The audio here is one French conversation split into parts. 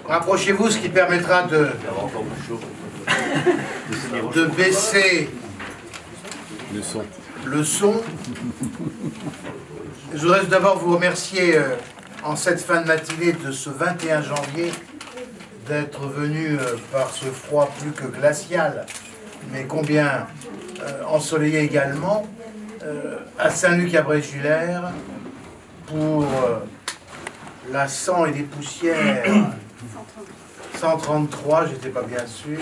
Rapprochez-vous, ce qui permettra de baisser le son. Je voudrais d'abord vous remercier en cette fin de matinée de ce 21 janvier d'être venu par ce froid plus que glacial, mais combien ensoleillé également, à Saint-Luc-à-Bréchulaire pour la 100 et des poussières 133, j'étais pas bien sûr,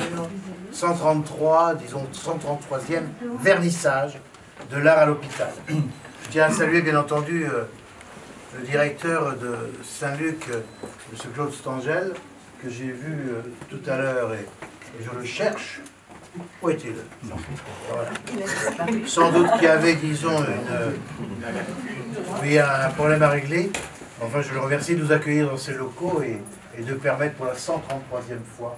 133, disons 133e vernissage de l'art à l'hôpital. Je tiens à saluer bien entendu le directeur de Saint-Luc, M. Claude Stangel, que j'ai vu tout à l'heure et je le cherche. Où est-il? Voilà. Sans doute qu'il y avait, disons, un problème à régler. Enfin, je le remercie de nous accueillir dans ces locaux et de permettre pour la 133e fois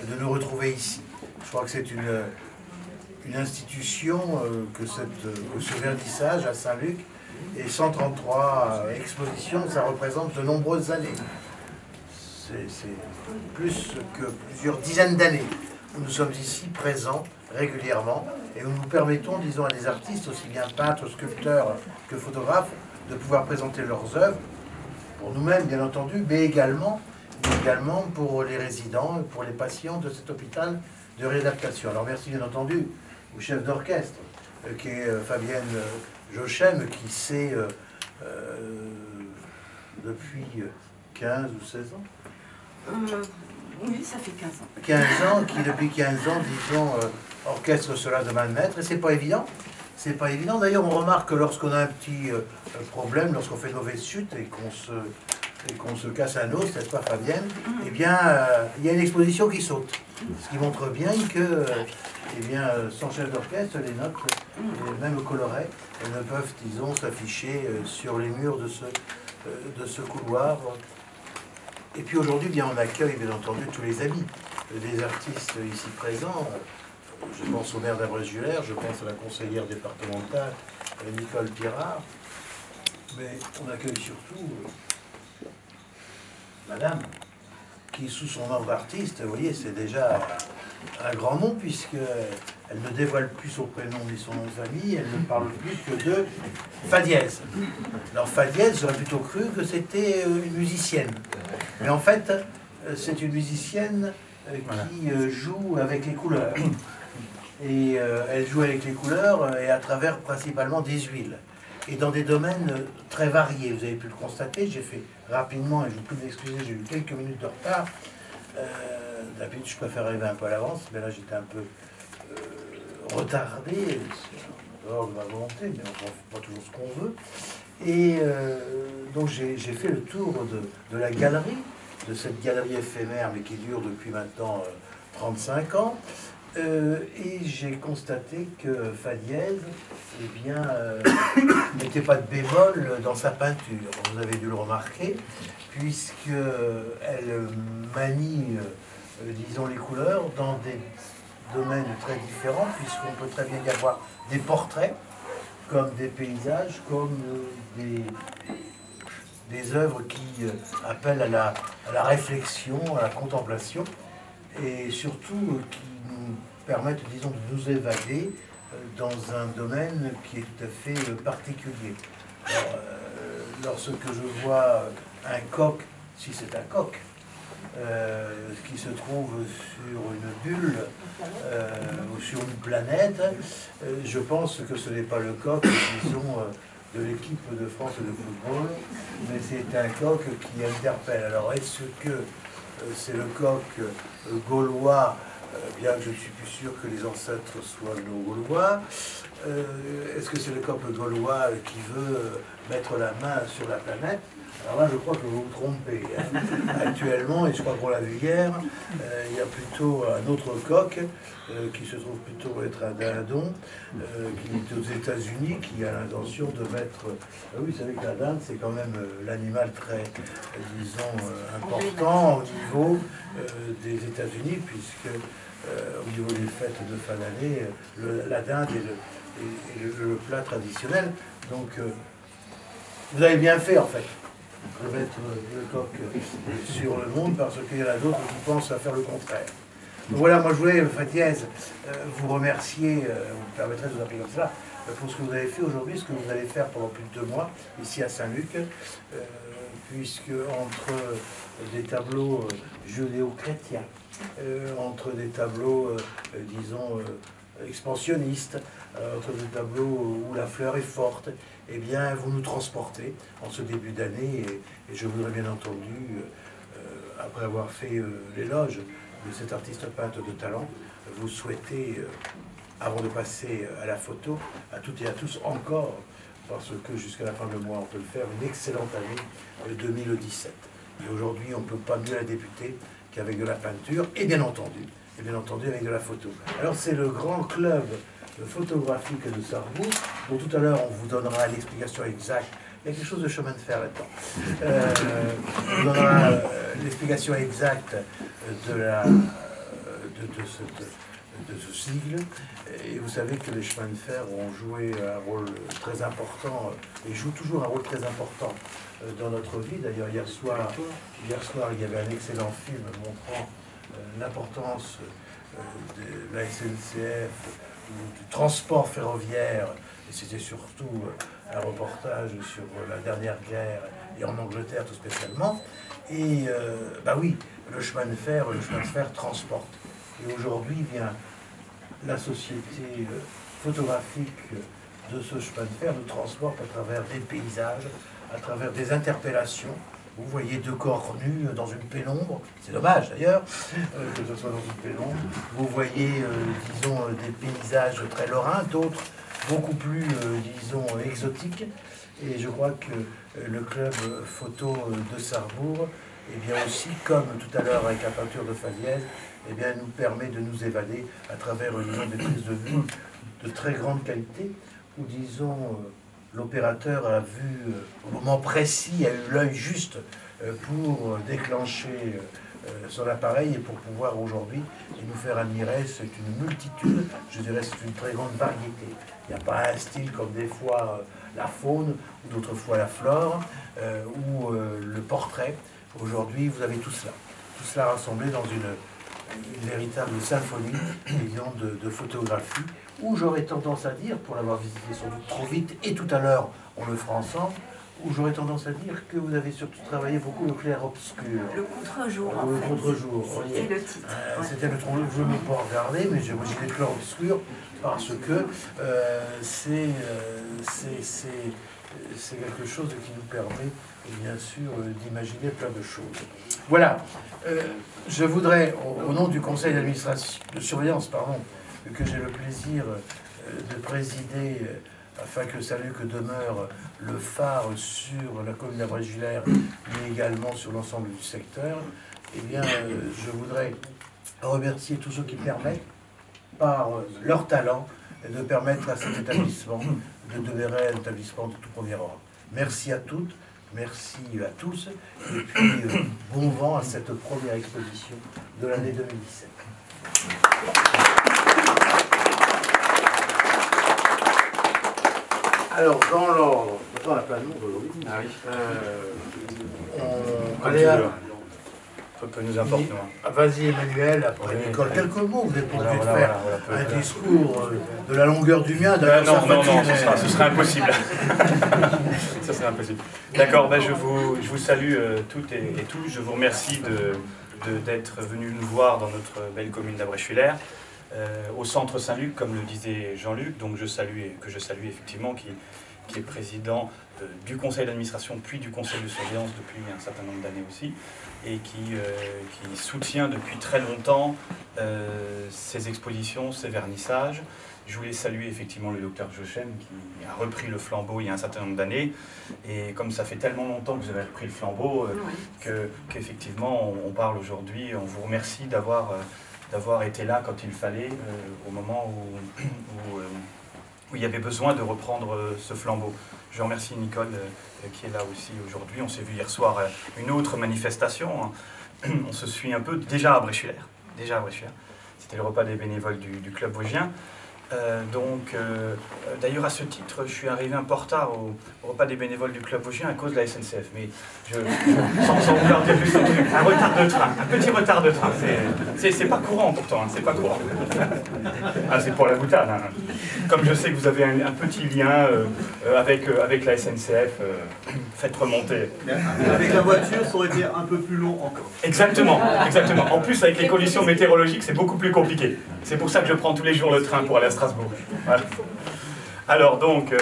de nous retrouver ici. Je crois que c'est une institution que ce vernissage à Saint-Luc et 133 expositions, ça représente de nombreuses années. C'est plus que plusieurs dizaines d'années où nous sommes ici présents régulièrement et où nous permettons, disons, à des artistes, aussi bien peintres, sculpteurs que photographes, de pouvoir présenter leurs œuvres, pour nous-mêmes bien entendu, mais également pour les résidents, pour les patients de cet hôpital de réadaptation. Alors merci bien entendu au chef d'orchestre, qui est Fabienne Jochem, qui sait depuis 15 ou 16 ans. Oui, ça fait 15 ans. 15 ans, qui depuis 15 ans, disons, orchestre cela de main de maître, et c'est pas évident. C'est pas évident. D'ailleurs, on remarque que lorsqu'on a un petit problème, lorsqu'on fait une mauvaise chute et qu'on se casse un os, n'est-ce pas Fabienne, eh bien, il y a une exposition qui saute. Ce qui montre bien que, eh bien, sans chef d'orchestre, les notes, même colorées, elles ne peuvent, disons, s'afficher sur les murs de ce couloir. Et puis aujourd'hui, bien, on accueille, bien entendu, tous les amis des artistes ici présents. Je pense au maire d'Abrèche-Jullaire, je pense à la conseillère départementale, Nicole Pirard. Mais on accueille surtout madame, qui sous son nom d'artiste, vous voyez, c'est déjà un grand nom, puisqu'elle ne dévoile plus son prénom ni son nom de famille, elle ne parle plus que de Fa dièse. Alors Fa dièse, j'aurais plutôt cru que c'était une musicienne. Mais en fait, c'est une musicienne qui joue avec les couleurs. Et elle joue avec les couleurs et à travers principalement des huiles. Et dans des domaines très variés. Vous avez pu le constater, j'ai fait rapidement, et je vous prie d'excuser, j'ai eu quelques minutes de retard. D'habitude, je préfère arriver un peu à l'avance, mais là j'étais un peu retardé, c'est en dehors de ma volonté, mais on ne fait pas toujours ce qu'on veut. Et donc j'ai fait le tour de la galerie, de cette galerie éphémère, mais qui dure depuis maintenant 35 ans. Et j'ai constaté que Fa dièse, eh bien, n'était pas de bémol dans sa peinture. Vous avez dû le remarquer, puisqu'elle manie, disons, les couleurs dans des domaines très différents, puisqu'on peut très bien y avoir des portraits, comme des paysages, comme des œuvres qui appellent à la réflexion, à la contemplation, et surtout qui nous permettent, disons, de nous évader dans un domaine qui est tout à fait particulier. Alors, lorsque je vois un coq, si c'est un coq, qui se trouve sur une bulle ou sur une planète, je pense que ce n'est pas le coq, disons, de l'équipe de France de football, mais c'est un coq qui interpelle. Alors, est-ce que c'est le coq gaulois, bien que je ne suis plus sûr que les ancêtres soient nos Gaulois? Est-ce que c'est le coq gaulois qui veut mettre la main sur la planète? Alors là, je crois que vous vous trompez. Hein. Actuellement, et je crois qu'on l'a vu hier, il y a plutôt un autre coq qui se trouve plutôt être un dindon, qui est aux États-Unis, qui a l'intention de mettre... oui, vous savez que la dinde, c'est quand même l'animal très, disons, important au niveau des États-Unis, puisque au niveau des fêtes de fin d'année, la dinde est le plat traditionnel. Donc, vous avez bien fait, en fait, remettre Lecoq sur le monde, parce qu'il y en a d'autres qui pensent à faire le contraire. Donc voilà, moi je voulais, Fatiez, vous remercier, vous me permettrez de vous appeler comme cela, pour ce que vous avez fait aujourd'hui, ce que vous allez faire pendant plus de 2 mois, ici à Saint-Luc, puisque entre des tableaux judéo-chrétiens, entre des tableaux, disons, expansionnistes, entre des tableaux où la fleur est forte, eh bien, vous nous transportez en ce début d'année, et je voudrais bien entendu, après avoir fait l'éloge de cet artiste peintre de talent, vous souhaiter, avant de passer à la photo, à toutes et à tous encore, parce que jusqu'à la fin du mois on peut le faire, une excellente année 2017. Et aujourd'hui on ne peut pas mieux la débuter qu'avec de la peinture, et bien entendu avec de la photo. Alors c'est le grand club photographique de Sarrebourg, dont tout à l'heure on vous donnera l'explication exacte. Il y a quelque chose de chemin de fer là-dedans. On vous donnera l'explication exacte de ce sigle. Et vous savez que les chemins de fer ont joué un rôle très important, et jouent toujours un rôle très important dans notre vie. D'ailleurs, hier soir, il y avait un excellent film montrant l'importance de la SNCF, du transport ferroviaire, et c'était surtout un reportage sur la dernière guerre, et en Angleterre tout spécialement. Et bah oui, le chemin de fer transporte. Et aujourd'hui vient la société photographique de ce chemin de fer nous transporte à travers des paysages, à travers des interpellations. Vous voyez 2 corps nus dans une pénombre, c'est dommage d'ailleurs que ce soit dans une pénombre. Vous voyez, disons, des paysages très lorrains, d'autres beaucoup plus, disons, exotiques. Et je crois que le club photo de Sarrebourg, eh bien aussi, comme tout à l'heure avec la peinture de Faliez, eh bien, nous permet de nous évader à travers des prises de vue de très grande qualité, où, disons, l'opérateur a vu, au moment précis, a eu l'œil juste pour déclencher son appareil et pour pouvoir aujourd'hui nous faire admirer. C'est une multitude, je dirais c'est une très grande variété. Il n'y a pas un style comme des fois la faune, ou d'autres fois la flore, ou le portrait. Aujourd'hui, vous avez tout cela rassemblé dans une véritable symphonie, disons, de photographie, où j'aurais tendance à dire, pour l'avoir visité sans doute trop vite, et tout à l'heure on le fera ensemble, où j'aurais tendance à dire que vous avez surtout travaillé beaucoup le clair-obscur. Le contre-jour, en Le fait. contre-jour. C'était le titre. C'était le contre-jour, je ne l'ai pas regardé, mais j'ai dit le clair-obscur, parce que c'est quelque chose qui nous permet, bien sûr, d'imaginer plein de choses. Voilà. Je voudrais, au nom du conseil d'administration, de surveillance, pardon, que j'ai le plaisir de présider, afin que Saint-Luc demeure le phare sur la commune d'Abrégulaire, mais également sur l'ensemble du secteur, eh bien, je voudrais remercier tous ceux qui permettent, par leur talent, de permettre à cet établissement de demeurer un établissement de tout premier ordre. Merci à toutes, merci à tous, et puis bon vent à cette première exposition de l'année 2017. Alors, dans l'ordre, on a plein de monde aujourd'hui. Ah oui. Allez, Peu nous importe, nous. Vas-y, Emmanuel, après Nicole, quelques mots. Vous n'êtes pas obligé de faire un discours de la longueur du mien. Non, ce serait impossible. Ça serait impossible. D'accord, ben je vous salue toutes et tous. Je vous remercie d'être venus nous voir dans notre belle commune d'Abrégulaire. Au centre Saint-Luc, comme le disait Jean-Luc, donc je salue effectivement, qui est président du conseil d'administration puis du conseil de surveillance depuis un certain nombre d'années aussi, et qui soutient depuis très longtemps ces expositions, ces vernissages. Je voulais saluer effectivement le docteur Jochem qui a repris le flambeau il y a un certain nombre d'années, et comme ça fait tellement longtemps que vous avez repris le flambeau, qu'effectivement on parle aujourd'hui. On vous remercie d'avoir été là quand il fallait, au moment où il y avait besoin de reprendre ce flambeau. Je remercie Nicole qui est là aussi aujourd'hui. On s'est vu hier soir à une autre manifestation. On se suit un peu déjà à Abrégulaire. C'était le repas des bénévoles du club vosgien. D'ailleurs, à ce titre, je suis arrivé un peu en retard au repas des bénévoles du Club Vosgien à cause de la SNCF. Mais sans vouloir dire juste un retard de train, un petit retard de train. C'est pas courant pourtant, hein, c'est pas courant. Ah, c'est pour la boutade. Hein. Comme je sais que vous avez un petit lien avec la SNCF, faites remonter. Avec la voiture, ça aurait été un peu plus long encore. Exactement, exactement. En plus, avec les conditions météorologiques, c'est beaucoup plus compliqué. C'est pour ça que je prends tous les jours le train pour aller à Strasbourg. Voilà. Alors donc,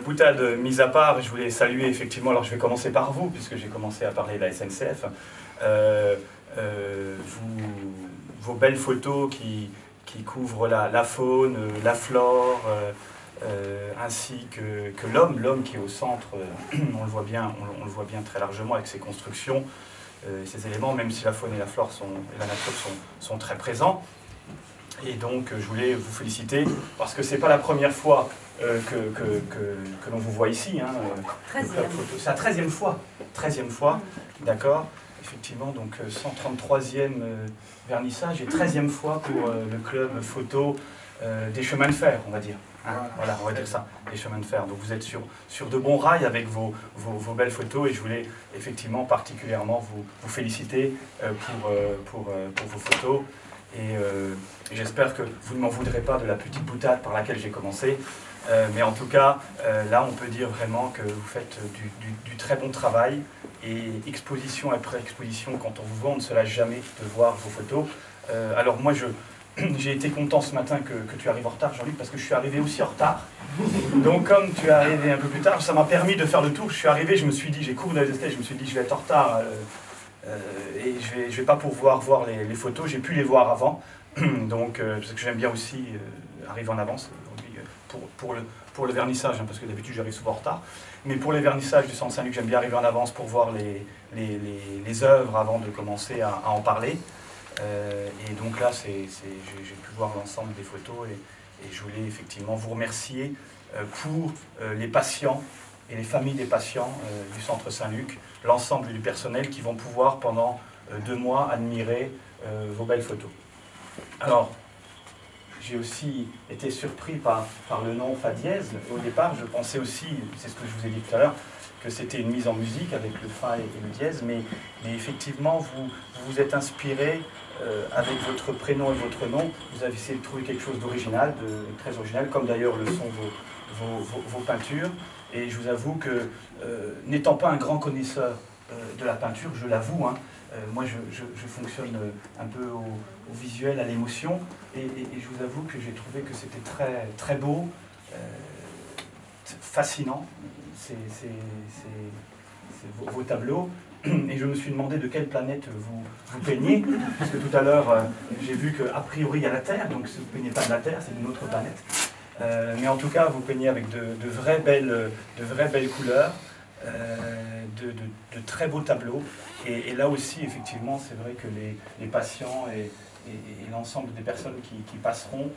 boutade mise à part, je voulais saluer effectivement, alors je vais commencer par vous, puisque j'ai commencé à parler de la SNCF. Vos belles photos qui couvrent la faune, la flore, ainsi que l'homme qui est au centre, on le voit bien très largement avec ses constructions, ces éléments, même si la faune et la flore et la nature sont très présents. Et donc je voulais vous féliciter parce que c'est pas la première fois que l'on vous voit ici. Hein, c'est la 13e fois. 13e fois, d'accord. Effectivement, donc 133e vernissage et 13e fois pour le club photo des chemins de fer, on va dire. Hein, voilà, on va dire ça, les chemins de fer. Donc vous êtes sur de bons rails avec vos belles photos et je voulais effectivement particulièrement vous féliciter pour vos photos. Et j'espère que vous ne m'en voudrez pas de la petite boutade par laquelle j'ai commencé. Mais en tout cas, là, on peut dire vraiment que vous faites du très bon travail. Et exposition après exposition, quand on vous voit, on ne se lasse jamais de voir vos photos. Alors moi, j'ai été content ce matin que tu arrives en retard, Jean-Luc, parce que je suis arrivé aussi en retard. Donc comme tu es arrivé un peu plus tard, ça m'a permis de faire le tour. Je suis arrivé, je me suis dit, j'ai couru dans les escaliers, je me suis dit, je vais être en retard. Et je vais pas pouvoir voir les photos, j'ai pu les voir avant, donc parce que j'aime bien aussi arriver en avance pour le vernissage, hein, parce que d'habitude j'arrive souvent en retard, mais pour les vernissages du Centre Saint-Luc, j'aime bien arriver en avance pour voir les œuvres avant de commencer à en parler. Et donc là, j'ai pu voir l'ensemble des photos et je voulais effectivement vous remercier pour les patients et les familles des patients du Centre Saint-Luc, l'ensemble du personnel qui vont pouvoir pendant 2 mois admirer vos belles photos. Alors, j'ai aussi été surpris par le nom Fa dièse. Au départ, je pensais aussi, c'est ce que je vous ai dit tout à l'heure, que c'était une mise en musique avec le Fa et le dièse, mais effectivement, vous vous êtes inspiré avec votre prénom et votre nom, vous avez essayé de trouver quelque chose d'original, très original, comme d'ailleurs le sont vos peintures. Et je vous avoue que, n'étant pas un grand connaisseur de la peinture, je l'avoue, hein, moi je fonctionne un peu au visuel, à l'émotion, et je vous avoue que j'ai trouvé que c'était très, très beau, fascinant, vos tableaux. Et je me suis demandé de quelle planète vous peignez, parce que tout à l'heure j'ai vu qu'a priori il y a la Terre, donc si vous ne peignez pas de la Terre, c'est d'une autre planète. Mais en tout cas, vous peignez avec de vraies belles couleurs, de très beaux tableaux. Et là aussi, effectivement, c'est vrai que les patients et l'ensemble des personnes qui passeront,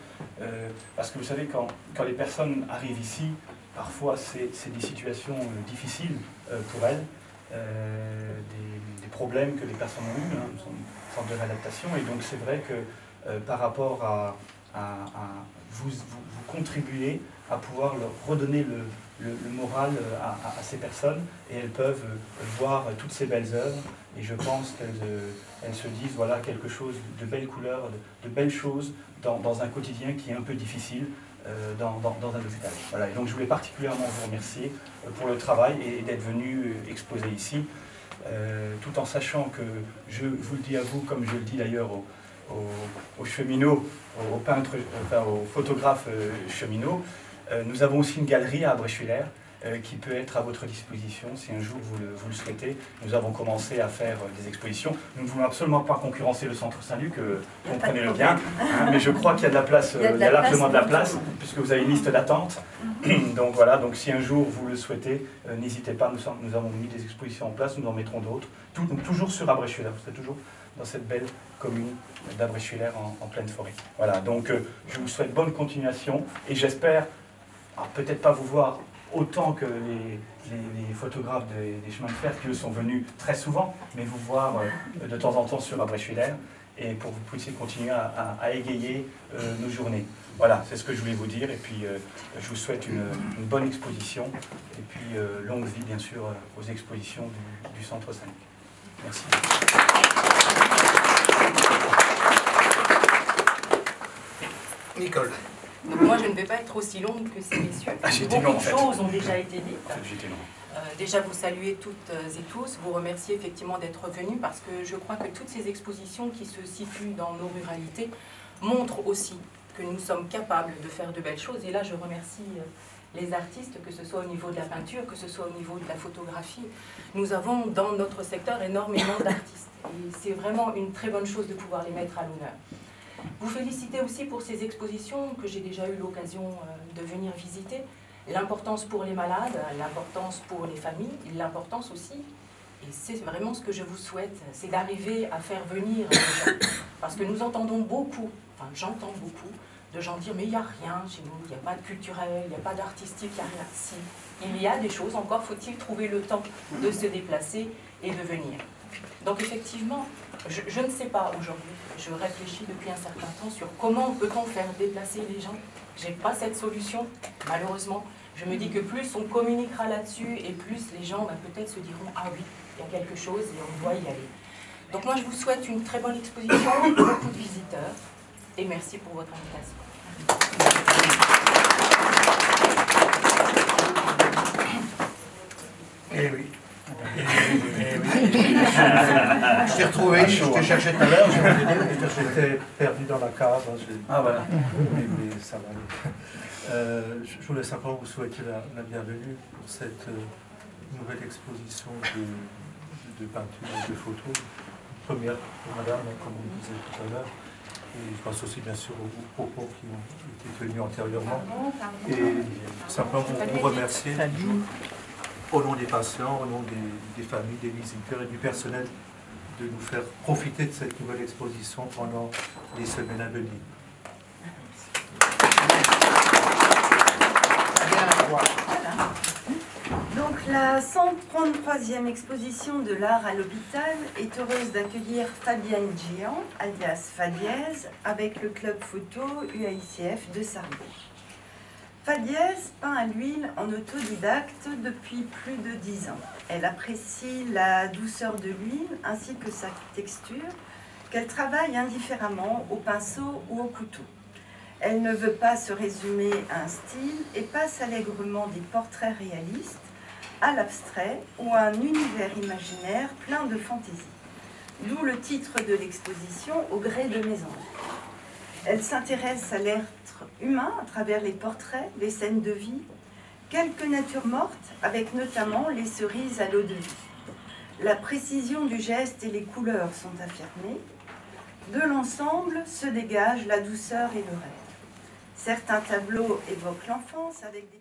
parce que vous savez, quand les personnes arrivent ici, parfois c'est des situations difficiles pour elles, des problèmes que les personnes ont eus, hein, une sorte de réadaptation. Et donc c'est vrai que par rapport à vous contribuez à pouvoir leur redonner le moral à ces personnes, et elles peuvent voir toutes ces belles œuvres, et je pense qu'elles se disent, voilà, quelque chose de belles couleurs, de belles choses dans un quotidien qui est un peu difficile dans un hôpital. Voilà, et donc je voulais particulièrement vous remercier pour le travail et d'être venu exposer ici, tout en sachant que je vous le dis à vous, comme je le dis d'ailleurs aux cheminots, aux peintres, enfin aux photographes cheminots. Nous avons aussi une galerie à Abrechwiller qui peut être à votre disposition si un jour vous le souhaitez. Nous avons commencé à faire des expositions. Nous ne voulons absolument pas concurrencer le Centre Saint-Luc, comprenez-le bien, hein, mais je crois qu'il y a de la place, il y a largement de la place, puisque vous avez une liste d'attente. Donc voilà, donc si un jour vous le souhaitez, n'hésitez pas, nous avons mis des expositions en place, nous en mettrons d'autres, toujours sur Abrechwiller, vous serez toujours dans cette belle commune d'Abrechwiller en pleine forêt. Voilà, donc je vous souhaite bonne continuation et j'espère, peut-être pas vous voir autant que les photographes des chemins de fer qui eux sont venus très souvent, mais vous voir de temps en temps sur Abrechwiller. et pour que vous puissiez continuer à égayer nos journées. Voilà, c'est ce que je voulais vous dire, et puis je vous souhaite une bonne exposition, et puis longue vie bien sûr aux expositions du Centre 5. Merci. Nicole. Donc moi, je ne vais pas être aussi longue que ces messieurs. Beaucoup de choses ont déjà été dites. Déjà, vous saluer toutes et tous, vous remercier effectivement d'être venus, parce que je crois que toutes ces expositions qui se situent dans nos ruralités montrent aussi que nous sommes capables de faire de belles choses. Et là, je remercie les artistes, que ce soit au niveau de la peinture, que ce soit au niveau de la photographie. Nous avons dans notre secteur énormément d'artistes. Et c'est vraiment une très bonne chose de pouvoir les mettre à l'honneur. Vous féliciter aussi pour ces expositions que j'ai déjà eu l'occasion de venir visiter. L'importance pour les malades, l'importance pour les familles, l'importance aussi, et c'est vraiment ce que je vous souhaite, c'est d'arriver à faire venir les gens. Parce que nous entendons beaucoup, enfin j'entends beaucoup, de gens dire mais il n'y a rien chez nous, il n'y a pas de culturel, il n'y a pas d'artistique, il n'y a rien. Si, il y a des choses, encore faut-il trouver le temps de se déplacer et de venir. Donc effectivement, je ne sais pas aujourd'hui, je réfléchis depuis un certain temps sur comment peut-on faire déplacer les gens. Je n'ai pas cette solution, malheureusement. Je me dis que plus on communiquera là-dessus et plus les gens peut-être se diront « Ah oui, il y a quelque chose et on doit y aller ». Donc moi je vous souhaite une très bonne exposition, beaucoup de visiteurs et merci pour votre invitation. Eh oui. Je t'ai retrouvé, je te cherchais tout à l'heure, j'étais perdu dans la cave. Ah voilà. Mais ça va aller. Je voulais simplement vous souhaiter la bienvenue pour cette nouvelle exposition de peinture et de photos. Première pour madame, comme on le disait tout à l'heure. Et je pense aussi bien sûr aux propos qui ont été tenus antérieurement. Et simplement vous remercier au nom des patients, au nom des familles, des visiteurs et du personnel de nous faire profiter de cette nouvelle exposition pendant les semaines à venir. Donc la 133e exposition de l'art à l'hôpital est heureuse d'accueillir Fabienne Géant, alias Fadiez, avec le club photo UAICF de Sarrebruck. Fadiez peint à l'huile en autodidacte depuis plus de 10 ans. Elle apprécie la douceur de l'huile ainsi que sa texture, qu'elle travaille indifféremment au pinceau ou au couteau. Elle ne veut pas se résumer à un style et passe allègrement des portraits réalistes à l'abstrait ou à un univers imaginaire plein de fantaisie. D'où le titre de l'exposition « Au gré de mes envies ». Elle s'intéresse à l'être humain à travers les portraits, les scènes de vie, quelques natures mortes, avec notamment les cerises à l'eau de vie. La précision du geste et les couleurs sont affirmées. De l'ensemble se dégage la douceur et le rêve. Certains tableaux évoquent l'enfance avec des